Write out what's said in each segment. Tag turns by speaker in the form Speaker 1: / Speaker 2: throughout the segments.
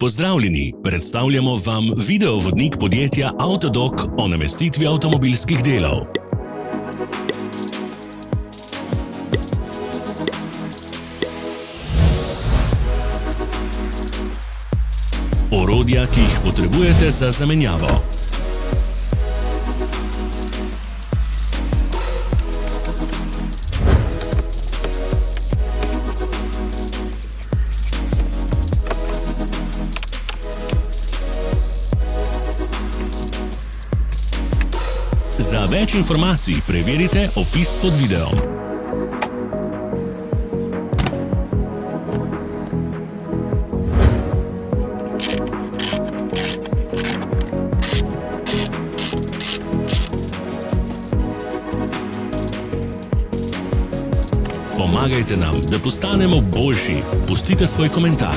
Speaker 1: Pozdravljeni, predstavljamo vam videovodnik podjetja Avtodok o namestitvi avtomobilskih delov. Orodja, ki jih potrebujete za zamenjavo. Za več informacij preverite opis pod videom. Pomagajte nam, da postanemo boljši. Pustite svoj komentar.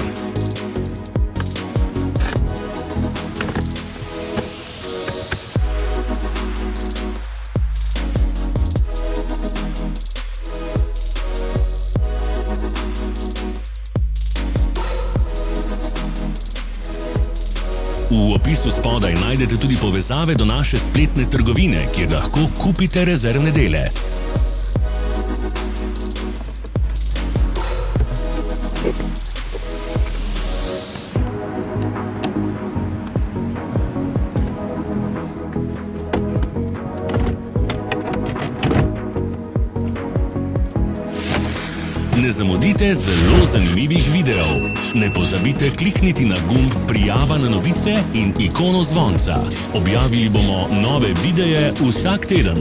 Speaker 1: V opisu spodaj najdete tudi povezave do naše spletne trgovine, kjer lahko kupite rezervne dele. Ne zamudite zelo zanimivih videov. Ne pozabite klikniti na gumb Prijava na novice in ikono zvonca. Objavili bomo nove videe vsak teden.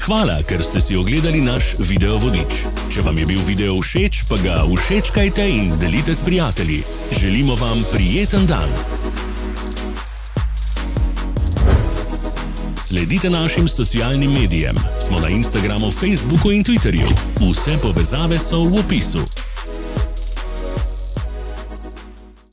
Speaker 1: Hvala, ker ste si ogledali naš videovodič. Če vam je bil video všeč, pa ga všečkajte in delite s prijatelji. Želimo vam prijeten dan. Sledite našim socialnim medijem. Smo na Instagramu, Facebooku in Twitterju. Vse povezave so v opisu.